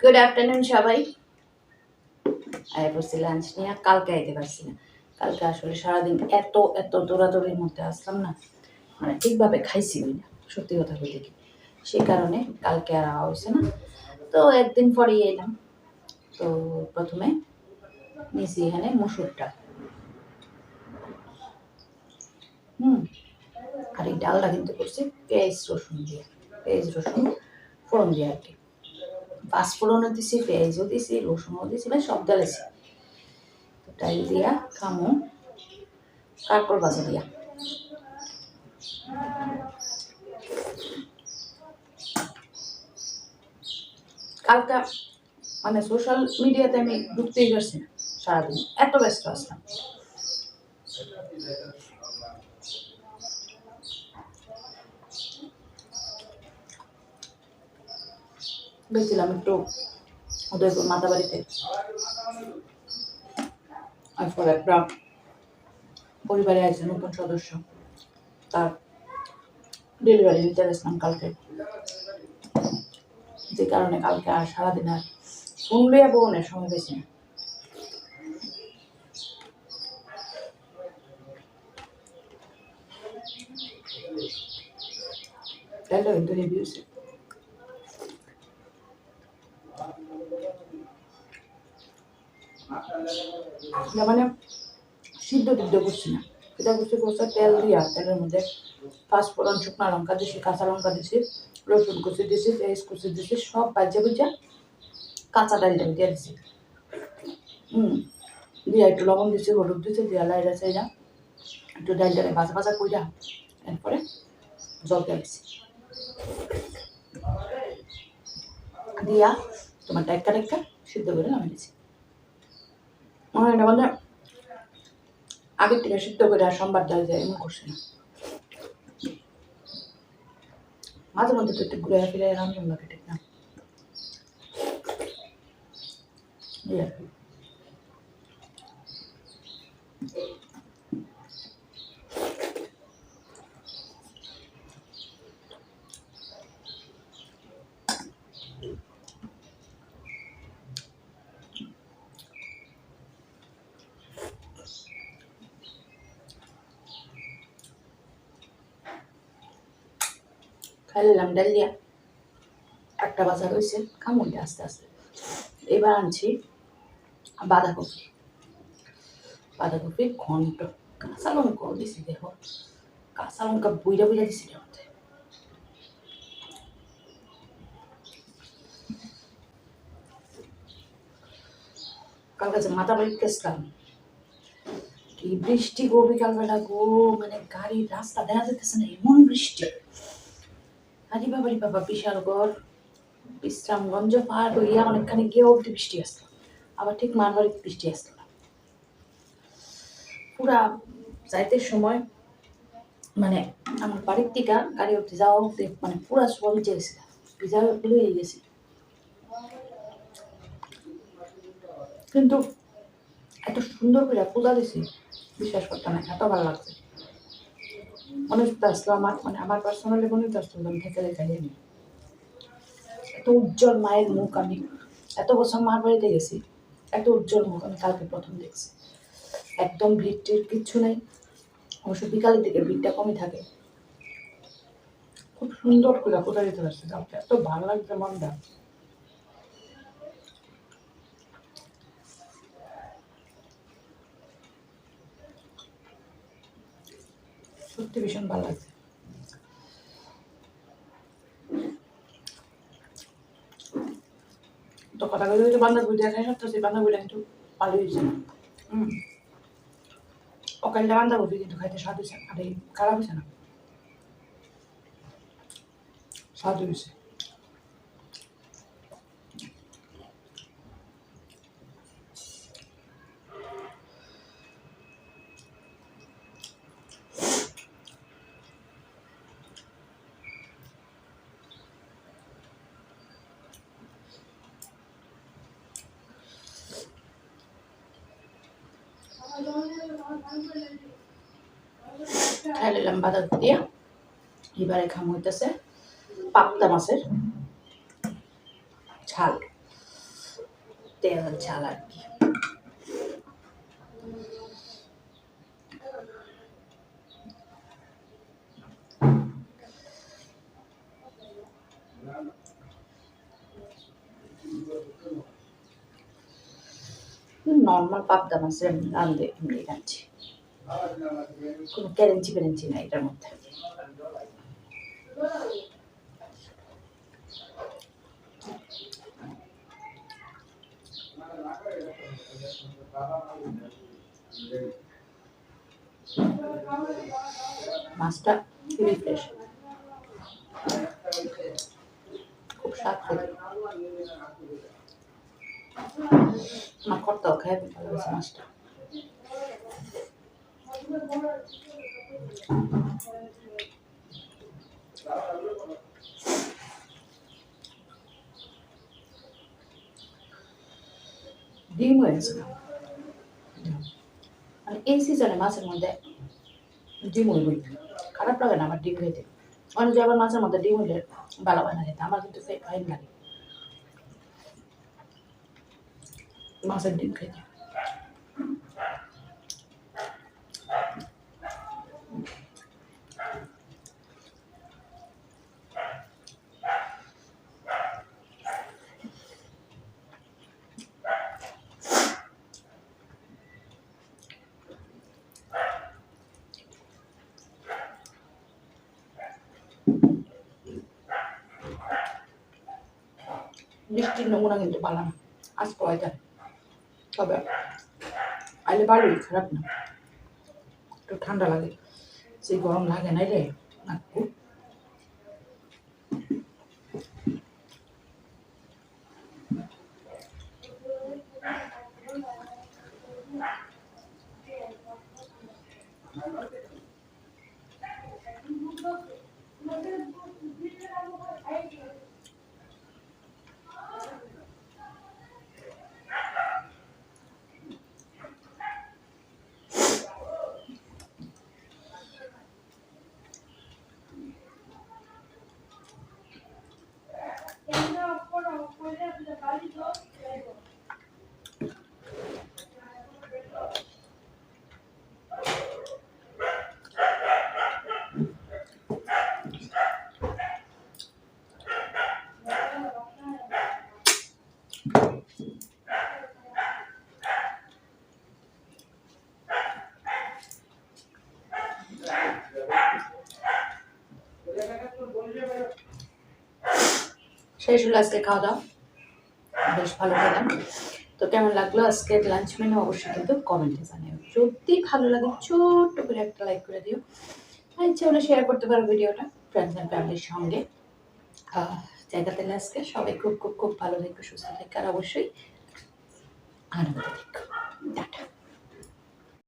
Good afternoon সবাই। আয় বসছি লাঞ্চ নিয়ে। কালকে আইতে পারছি না। কালকে আসলে সারাদিন এত এত দৌড়াদৌড়ির মধ্যে আসলাম না, মানে ঠিকভাবে খাইছি না, সত্যি কথা বলতে কি। সেই কারণে কালকে আর আওয়া হয়েছে না। তো একদিন পরেই এলাম। তো প্রথমে নিয়েছি এখানে মসুরটা। আর এই ডালটা কিন্তু করছি পেঁয়াজ রসুন দিয়ে, পেঁয়াজ রসুন ফোড়ন দিয়ে আর কি। পাঁচফোড়নও দিছি, পেঁয়াজও দিছি, রসুনও দিছি, মানে সব ডালেছি। ডাল দিয়া খামো কাঁকড় ভাজা দিয়া। কালকা মানে সোশ্যাল মিডিয়াতে আমি ঢুকতেই পারছি না, সারাদিন এত ব্যস্ত আসলাম। গেছিলাম একটু উদয়পুর মাতাবাড়িতে, তারপর একটা পরিবারে একজন নতুন সদস্য, তার ডেলিভারি নিতে গেছিলাম কালকে। যে কারণে কালকে আর সারাদিন আর ফোন লইয়া বউনের সময় পেয়েছি না। ডালটা কিন্তু হেভি হয়েছে। মানে সিদ্ধ টিদ্ধ করছি না, এটা করছি করছে তেল দিয়া, তেলের মধ্যে পাঁচফোড়ন, শুকনা লঙ্কা দিছি, কাঁচা লঙ্কা দিছি, রসুন কুচি দিছি, পেঁয়াজ কুচি দিছি, সব ভাজা ভুজা কাঁচা ডালটা দিয়ে দিছি। দিয়া একটু লবণ দিছি, হলুদ দিছি, দিয়া লাইরা চাইরা একটু ডালটাকে ভাজা ভাজা কইরা এরপরে জল দিয়ে দিছি। দিয়া তোমার টাইকা টাইকা সিদ্ধ করে নামিয়ে দিছি। এটা মানে আগের থেকে সিদ্ধ করে আর সোমবার ডাল যায় এমন করছে না। মাঝে মধ্যে তো একটু ঘুরে ফিরে রান্ধন লাগে, ঠিক না? খাইলাম ডাল দিয়া, একটা বাজার হয়েছে, খামুনটা আস্তে আস্তে। এবার আনছি বাঁধাকপি, বাঁধাকপি ঘন্ট, কাঁচা লঙ্কাও দিছি, দেখো কাঁচা লঙ্কা বুইরা বুইরা দিছি এর মধ্যে। কালকে যে মাথা বাড়ি গেছিলাম, কি বৃষ্টি গো বিকালবেলা গো, মানে গাড়ির রাস্তা দেখা যেতেছে না, এমন বৃষ্টি। আরে বাবারি বাবা, বিশালগড় বিশ্রামগঞ্জ পার হইয়া অনেকখানি গিয়ে অব্দি বৃষ্টি আসলো, আবার ঠিক মারবাড়িতে বৃষ্টি আসলো না। পুরা যাইতে সময় মানে আমার বাড়ির থেকে গাড়ি অব্দি যাওয়া অব্দি মানে পুরা সব ভিজে গেছিলাম, ভিজা হয়ে গেছি। কিন্তু এত সুন্দর করে পূজা দিছি, বিশ্বাস করতে না, এত ভালো লাগছে। মনে হচ্ছে আসলো আমার, মানে আমার পার্সোনালি মনে হচ্ছে আসলো আমি থেকে দেখাই নি। এত উজ্জ্বল মায়ের মুখ, আমি এত বছর মার বাড়িতে গেছি, এত উজ্জ্বল মুখ আমি কালকে প্রথম দেখছি। একদম ভিড় টির কিচ্ছু নেই, অবশ্য বিকালের দিকে ভিড়টা কমই থাকে। খুব সুন্দর করে পূজা দিতে পারছে, কালকে এত ভালো লাগছে মনটা। সত্যি ভীষণ ভালো লাগছে। তো কথা বলে যে বান্ধাকপি দিয়ে খাই সত্যি, সেই বান্ধাকপিটা কিন্তু ভালো হয়েছে। ওখানটা বান্ধাকপি কিন্তু খাইতে স্বাদ হয়েছে, আর এই খারাপ হয়েছে না, স্বাদ হয়েছে। খাই নিলাম বাঁধাকপি দিয়া। এবারে খাম হইতেছে পাবদা মাছের ঝাল। তেল ঝাল আর কি। নর্মাল পাবদা মাছের রান্ধে এমনি রাঁধছি, কোনো ক্যারেন্সি ফ্যারেন্সি নাই এটার মধ্যে। মাছটা খুবই ফ্রেশ, খুব স্বাদ খেতে। আমার কর্তাও খায়, ভালো হয়েছে মাছটা। ডিম হয়েছে মানে এই সিজনে মাছের মধ্যে ডিম হইবই, খারাপ লাগে না আমার ডিম খেতে। অনেকে আবার মাছের মধ্যে ডিম হইলে ভালো হয় না খেতে, আমার কিন্তু ফাইন লাগে মাছের ডিম খেতে। বৃষ্টির নমুনা কিন্তু ভালো না, আজ পাওয়া যায়, তবে আইলে ভালোই, খারাপ না। একটু ঠান্ডা লাগে, সেই গরম লাগে না রে। শেষ হলো আজকে খাওয়া দাওয়া, বেশ ভালো খেলাম। তো কেমন লাগলো আজকের লাঞ্চ মেনু অবশ্যই কিন্তু কমেন্টে জানিও। যদি ভালো লাগে ছোট্ট করে একটা লাইক করে দিও, আর ইচ্ছা হলে শেয়ার করতে পারো ভিডিওটা ফ্রেন্ডস অ্যান্ড ফ্যামিলির সঙ্গে। জায়গাতে আজকে সবাই খুব খুব খুব ভালো থেকো, সুস্থ থেকো, আর অবশ্যই আনন্দ থেকো। টাটা।